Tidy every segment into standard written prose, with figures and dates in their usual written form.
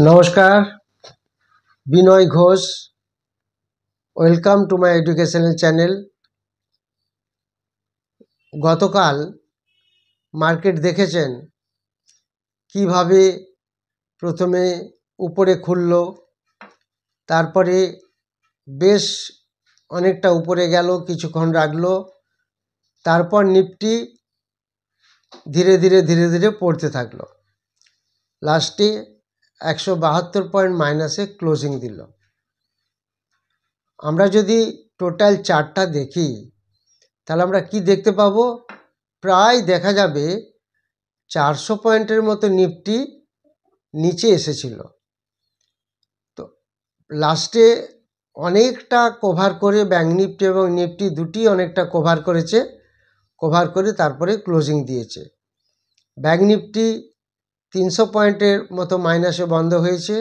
নমস্কার, Binoy Ghosh. Welcome to my educational channel. গতকাল market দেখেছেন কিভাবে প্রথমে উপরে খুলল, তারপরে বেশ অনেকটা উপরে গেল, কিছুক্ষণ রাখলো, তারপর নিফটি ধীরে ধীরে পড়তে থাকলো। লাস্টে 172 পয়েন্ট মাইনাসে ক্লোজিং দিল। আমরা যদি টোটাল চার্টটা দেখি তাহলে আমরা কি দেখতে পাবো, প্রায় দেখা যাবে 400 পয়েন্টের মতো নিফটি নিচে এসেছিল। তো লাস্টে অনেকটা কভার করে ব্যাঙ্ক নিফটি এবং নিফটি দুটি অনেকটা কভার করেছে, কভার করে তারপরে ক্লোজিং দিয়েছে। ব্যাঙ্ক নিফটি 300 পয়েন্টের মতো মাইনাসে বন্ধ হয়েছে,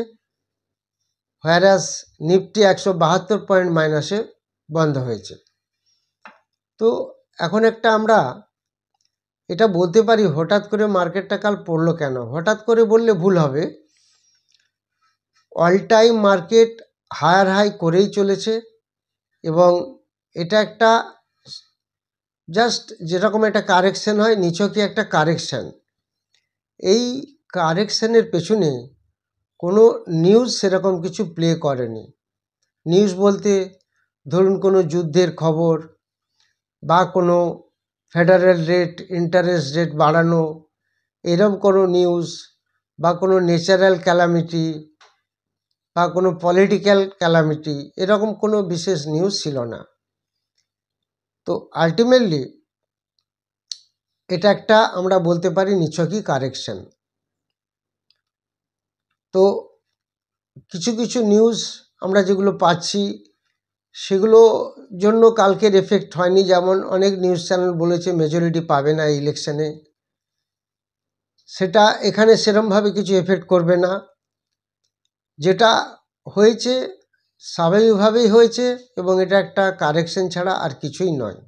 হোয়ারাস নিফটি 172 পয়েন্ট মাইনাসে বন্ধ হয়েছে। তো এখন একটা আমরা এটা বলতে পারি, হঠাৎ করে মার্কেটটা কাল পড়লো কেন। হঠাৎ করে বললে ভুল হবে, all time market higher high করেই চলেছে এবং এটা একটা জাস্ট যেরকম একটা কারেকশন হয়, নিছকই একটা কারেকশন। এই কারেকশনের পেছনে কোনো নিউজ সেরকম কিছু প্লে করেনি। নিউজ বলতে ধরুন কোনো যুদ্ধের খবর বা কোনো ফেডারেল রেট, ইন্টারেস্ট রেট বাড়ানো, এরকম কোনো নিউজ বা কোনো ন্যাচারাল ক্যালামিটি বা কোনো পলিটিক্যাল ক্যালামিটি, এরকম কোনো বিশেষ নিউজ ছিল না। তো আলটিমেটলি এটা একটা আমরা বলতে পারি নিছকই কারেকশন। তো কিছু কিছু নিউজ আমরা যেগুলো পাচ্ছি সেগুলো জন্য কালকের এফেক্ট হয়নি। যেমন অনেক নিউজ চ্যানেল বলেছে মেজরিটি পাবে না এই ইলেকশনে, সেটা এখানে সেরমভাবে কিছু এফেক্ট করবে না। যেটা হয়েছে স্বাভাবিকভাবেই হয়েছে এবং এটা একটা কারেকশন ছাড়া আর কিছুই নয়।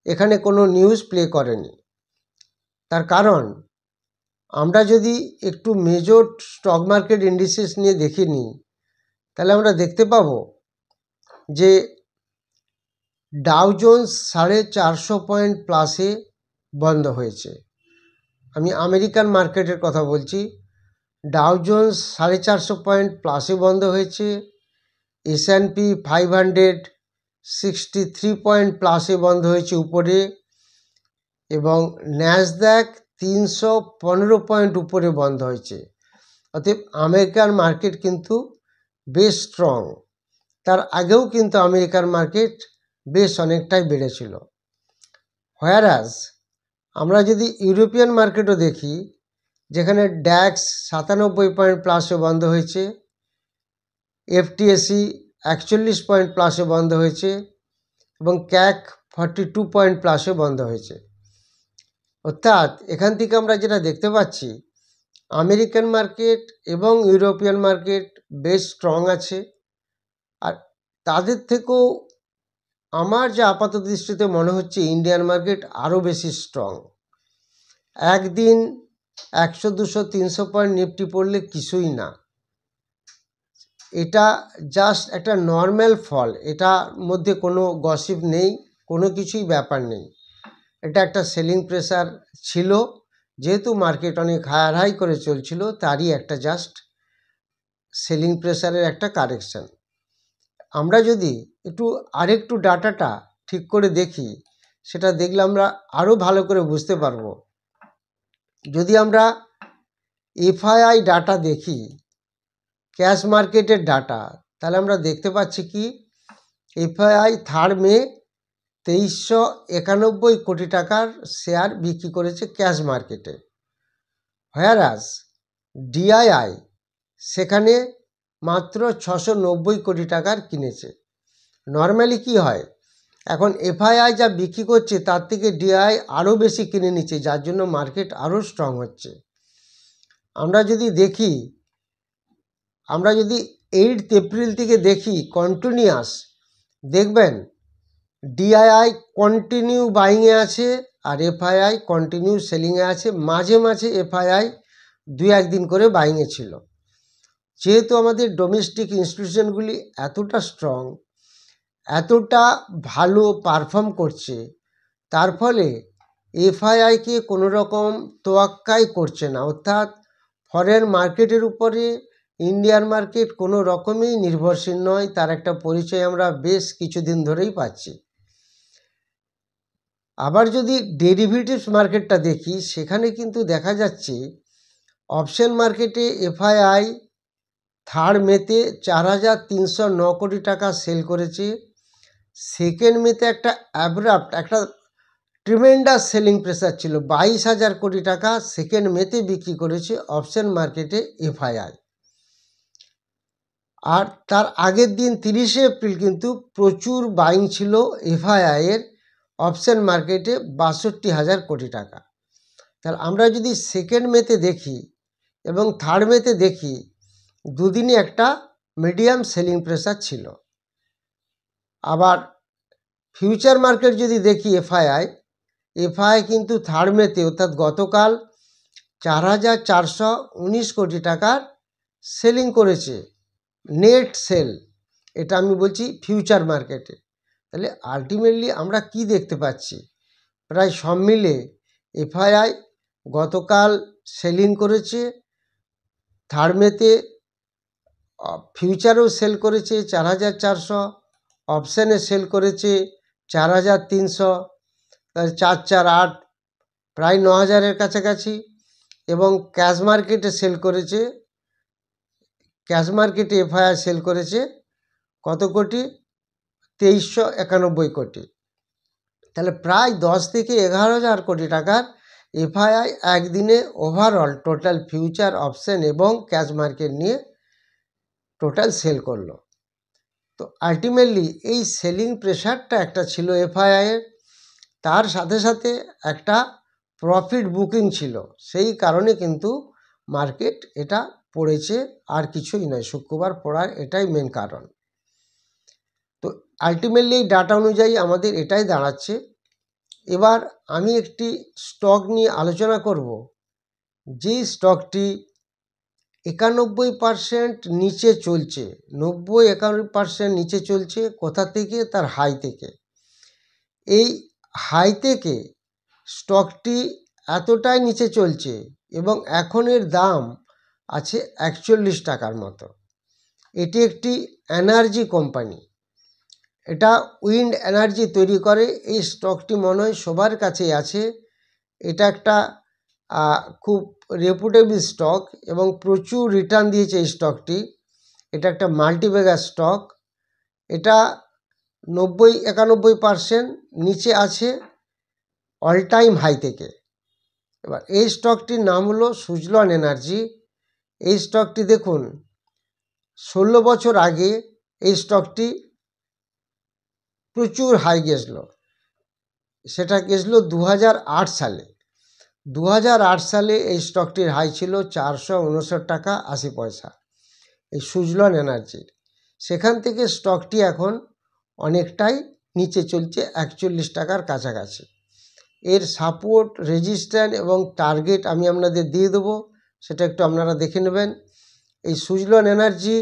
এখানে কোনো নিউজ প্লে করেনি। তার কারণ আমরা যদি একটু মেজর স্টক মার্কেট ইন্ডিসেস নিয়ে দেখে নিই তাহলে আমরা দেখতে পাবো যে ডাউ জোন্স 450 পয়েন্ট প্লাসে বন্ধ হয়েছে। আমি আমেরিকান মার্কেটের কথা বলছি। ডাউ জোন্স 450 পয়েন্ট প্লাসে বন্ধ হয়েছে। S&P 500 63 পয়েন্ট প্লাসে বন্ধ হয়েছে উপরে, এবং ন্যাসড্যাক 315 পয়েন্ট উপরে বন্ধ হয়েছে। অতএব আমেরিকান মার্কেট কিন্তু বেশ স্ট্রং। তার আগেও কিন্তু আমেরিকান মার্কেট বেশ অনেকটাই বেড়েছিল। হোয়ারাস আমরা যদি ইউরোপিয়ান মার্কেটও দেখি, যেখানে ড্যাক্স 97 পয়েন্ট প্লাসে বন্ধ হয়েছে, FTSE 41 পয়েন্ট প্লাসে বন্ধ হয়েছে এবং ক্যাক 42 পয়েন্ট প্লাসে বন্ধ হয়েছে। অর্থাৎ এখান থেকে আমরা যেটা দেখতে পাচ্ছি, আমেরিকান মার্কেট এবং ইউরোপিয়ান মার্কেট বেশ স্ট্রং আছে। আর তাদের থেকেও আমার যে আপাত দৃষ্টিতে মনে হচ্ছে ইন্ডিয়ান মার্কেট আরও বেশি স্ট্রং। একদিন 100, 200, 300 পয়েন্ট নিফটি পড়লে কিছুই না। এটা জাস্ট একটা নর্মাল ফল, এটার মধ্যে কোনো গসিপ নেই, কোনো কিছুই ব্যাপার নেই। এটা একটা সেলিং প্রেসার ছিল, যেহেতু মার্কেট অনেক হায়ার হাই করে চলছিল, তারই একটা জাস্ট সেলিং প্রেসারের একটা কারেকশন। আমরা যদি আরেকটু ডাটাটা ঠিক করে দেখি, সেটা দেখলে আমরা আরও ভালো করে বুঝতে পারবো। যদি আমরা FII ডাটা দেখি, ক্যাশ মার্কেটের ডাটা, তাহলে আমরা দেখতে পাচ্ছি কি FII 3 মে 2391 কোটি টাকার শেয়ার বিক্রি করেছে ক্যাশ মার্কেটে। হোয়ারাস DII সেখানে মাত্র 690 কোটি টাকার কিনেছে। নর্মালি কি হয়, এখন FII যা বিক্রি করছে তার থেকে DII আরও বেশি কিনে নিচ্ছে, যার জন্য মার্কেট আরও স্ট্রং হচ্ছে। আমরা যদি 8 এপ্রিল থেকে দেখি কন্টিনিউয়াস, দেখবেন DII কন্টিনিউ বাইংয়ে আছে আর FII কন্টিনিউ সেলিংয়ে আছে। মাঝে মাঝে FII 2-1 দিন করে বাইংয়ে ছিল। যেহেতু আমাদের ডোমেস্টিক ইনস্টিটিউশনগুলি এতটা স্ট্রং, এতটা ভালো পারফর্ম করছে, তার ফলে এফআইআইকে কোনো রকম তোয়াক্কাই করছে না। অর্থাৎ ফরেন মার্কেটের উপরে ইন্ডিয়ান মার্কেট কোনো রকমই নির্ভরশীল নয়, তার একটা পরিচয় আমরা বেশ কিছুদিন ধরেই পাচ্ছি। আবার যদি ডেরিভেটিভস মার্কেটটা দেখি, সেখানে কিন্তু দেখা যাচ্ছে অপশন মার্কেটে এফআইআই 3rd মেতে 4,309 কোটি টাকা সেল করেছে। 2nd মেতে একটা অ্যাব্রাপ্ট, একটা ট্রিমেন্ডাস সেলিং প্রেসার ছিল, 22,000 কোটি টাকা 2nd মেতে বিক্রি করেছে অপশন মার্কেটে এফআইআই। আর তার আগের দিন 30শে এপ্রিল কিন্তু প্রচুর বাইং ছিল এফআইআইয়ের অপশন মার্কেটে 62,000 কোটি টাকা। তাহলে আমরা যদি 2nd মেতে দেখি এবং 3rd মেতে দেখি, দুদিনই একটা মিডিয়াম সেলিং প্রেসার ছিল। আবার ফিউচার মার্কেট যদি দেখি এফআইআই কিন্তু 3rd মেতে অর্থাৎ গতকাল 4,419 কোটি টাকার সেলিং করেছে, নেট সেল। এটা আমি বলছি ফিউচার মার্কেটে। তাহলে আলটিমেটলি আমরা কি দেখতে পাচ্ছি, প্রায় সব মিলে এফআইআই গতকাল সেলিং করেছে, 3rd মেতে ফিউচারেও সেল করেছে 4,400, অপশানে সেল করেছে 4,300, 4,4,8, প্রায় 9,000-এর কাছাকাছি। এবং ক্যাশ মার্কেটে সেল করেছে, ক্যাশ মার্কেটে এফআইআই সেল করেছে কত কোটি? 2,391 কোটি। তাহলে প্রায় 10 থেকে 11,000 কোটি টাকার এফআইআই একদিনে ওভারঅল টোটাল ফিউচার, অপশন এবং ক্যাশ মার্কেট নিয়ে টোটাল সেল করলো। তো আলটিমেটলি এই সেলিং প্রেশারটা একটা ছিল এফআইআইয়ের, তার সাথে সাথে একটা প্রফিট বুকিং ছিল, সেই কারণে কিন্তু মার্কেট এটা পড়েছে, আর কিছুই নয়। শুক্রবার পড়ার এটাই মেন কারণ। তো আলটিমেটলি এই ডাটা অনুযায়ী আমাদের এটাই দাঁড়াচ্ছে। এবার আমি একটি স্টক নিয়ে আলোচনা করব, যেই স্টকটি 91% নিচে চলছে, 90-91% নিচে চলছে। কোথা থেকে? তার হাই থেকে। এই হাই থেকে স্টকটি এতটাই নিচে চলছে এবং এখন এর দাম আছে 41 টাকার মতো। এটি একটি এনার্জি কোম্পানি, এটা উইন্ড এনার্জি তৈরি করে। এই স্টকটি মনে হয় সবার কাছেই আছে। এটা একটা খুব রেপুটেবল স্টক এবং প্রচুর রিটার্ন দিয়েছে এই স্টকটি। এটা একটা মাল্টিব্যাগার স্টক। এটা 90-91% নিচে আছে অল টাইম হাই থেকে। এবার এই স্টকটির নাম হলো সুজলন এনার্জি। এই স্টকটি দেখুন, 16 বছর আগে এই স্টকটি প্রচুর হাই গেছিল। সেটা গেছিল 2008 সালে। 2008 সালে এই স্টকটির হাই ছিল 459 টাকা 80 পয়সা, এই সুজলন এনার্জির। সেখান থেকে স্টকটি এখন অনেকটাই নিচে চলছে, 41 টাকার কাছাকাছি। এর সাপোর্ট, রেজিস্ট্যান্স এবং টার্গেট আমি আপনাদের দিয়ে দেবো, সেটা একটু আপনারা দেখে নেবেন। এই সুজলন এনার্জি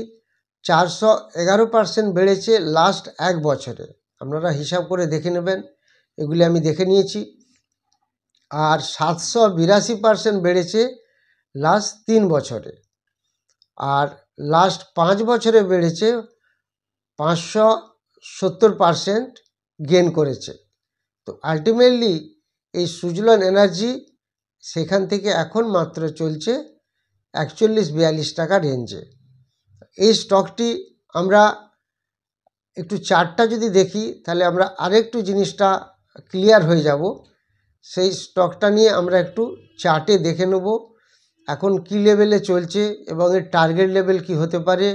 411% বেড়েছে লাস্ট 1 বছরে। আপনারা হিসাব করে দেখে নেবেন, এগুলি আমি দেখে নিয়েছি। আর 782% বেড়েছে লাস্ট 3 বছরে। আর লাস্ট 5 বছরে বেড়েছে 570% গেন করেছে। তো আলটিমেটলি এই সুজলন এনার্জি সেখান থেকে এখন মাত্র চলছে 41-42 টাকা রেঞ্জে। এই স্টকটি আমরা একটু চার্টটা যদি দেখি, তাহলে আমরা আরেকটু জিনিসটা ক্লিয়ার হয়ে যাব। সেই স্টকটা নিয়ে আমরা একটু চার্টে দেখে নেব এখন কি লেভেলে চলছে এবং এর টার্গেট লেভেল কি হতে পারে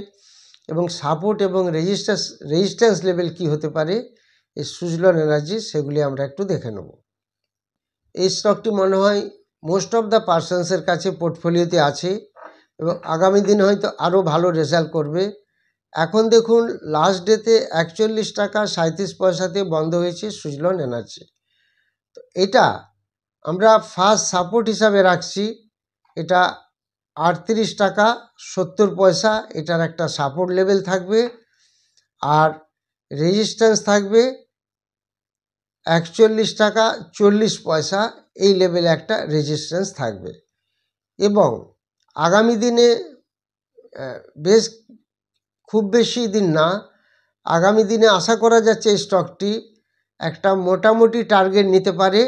এবং সাপোর্ট এবং রেজিস্ট্যান্স লেভেল কি হতে পারে এই সুজলন এনার্জি, সেগুলি আমরা একটু দেখে নেব। এই স্টকটি মনে হয় মোস্ট অফ দ্য পার্সনসের কাছে পোর্টফোলিওতে আছে এবং আগামী দিনে হয়তো আরও ভালো রেজাল্ট করবে। এখন দেখুন লাস্ট ডেতে 41 টাকা 37 পয়সাতে বন্ধ হয়েছে সুজলন এনার্জি। তো এটা আমরা ফার্স্ট সাপোর্ট হিসাবে রাখছি। এটা 38.70 এটার একটা সাপোর্ট লেভেল থাকবে, আর রেজিস্ট্যান্স থাকবে 41.40 এই লেভেলে একটা রেজিস্ট্যান্স থাকবে। এবং আগামী দিনে বেশ খুব বেশি দিন না, আগামী দিনে আশা করা যাচ্ছে এই স্টকটি একটা মোটামুটি টার্গেট নিতে পারে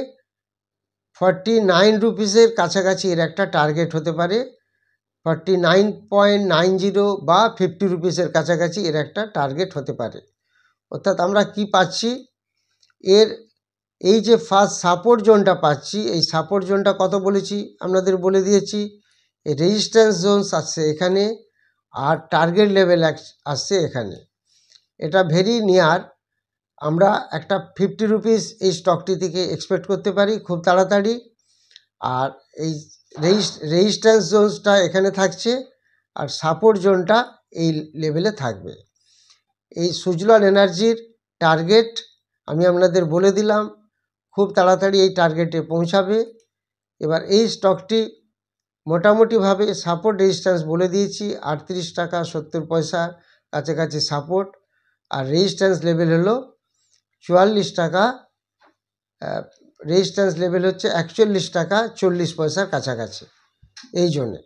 49 রুপিসের কাছাকাছি। এর একটা টার্গেট হতে পারে 49.90 বা 50 রুপিসের কাছাকাছি এর একটা টার্গেট হতে পারে। অর্থাৎ আমরা কি পাচ্ছি, এর এই যে ফার্স্ট সাপোর্ট জোনটা পাচ্ছি, এই সাপোর্ট জোনটা কত বলেছি আপনাদের বলে দিয়েছি। এই রেজিস্ট্যান্স জোনস আসছে এখানে, আর টার্গেট লেভেল আসছে এখানে। এটা ভেরি নিয়ার, আমরা একটা 50 রুপিস এই স্টকটি থেকে এক্সপেক্ট করতে পারি খুব তাড়াতাড়ি। আর এই রেজিস্ট্যান্স জোনসটা এখানে থাকছে, আর সাপোর্ট জোনটা এই লেভেলে থাকবে। এই সুজলন এনার্জির টার্গেট আমি আপনাদের বলে দিলাম, খুব তাড়াতাড়ি এই টার্গেটে পৌঁছাবে। এবার এই স্টকটি মোটামুটিভাবে সাপোর্ট রেজিস্ট্যান্স বলে দিয়েছি, 38.70 কাছাকাছি সাপোর্ট, আর রেজিস্ট্যান্স লেভেল হলো 44 টাকা। রেজিস্ট্যান্স লেভেল হচ্ছে 41.40 কাছাকাছি। এই জন্যে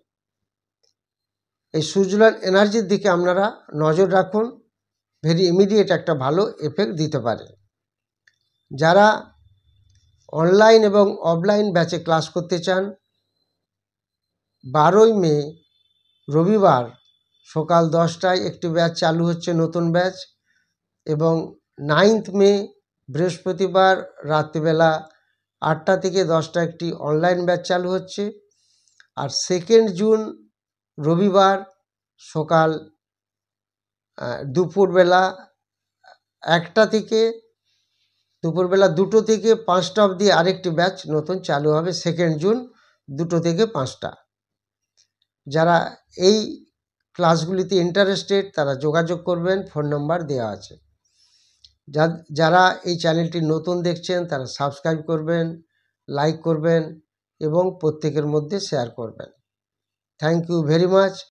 এই সুজলন এনার্জির দিকে আপনারা নজর রাখুন, ভেরি ইমিডিয়েট একটা ভালো এফেক্ট দিতে পারে। যারা অনলাইন এবং অফলাইন ব্যাচে ক্লাস করতে চান, 12ই মে রবিবার সকাল 10টায় একটি ব্যাচ চালু হচ্ছে, নতুন ব্যাচ। এবং 9th মে বৃহস্পতিবার রাত্রিবেলা 8টা থেকে 10টা একটি অনলাইন ব্যাচ চালু হচ্ছে। আর 2nd জুন রবিবার সকাল দুপুরবেলা 1টা থেকে দুপুরবেলা 2টো থেকে 5টা অবধি আরেকটি ব্যাচ নতুন চালু হবে 2nd জুন 2টো থেকে 5টা। যারা এই ক্লাসগুলিতে ইন্টারেস্টেড তারা যোগাযোগ করবেন, ফোন নাম্বার দেওয়া আছে। যারা এই চ্যানেলটি নতুন দেখছেন তারা সাবস্ক্রাইব করবেন, লাইক করবেন এবং প্রত্যেকের মধ্যে শেয়ার করবেন। Thank you very much.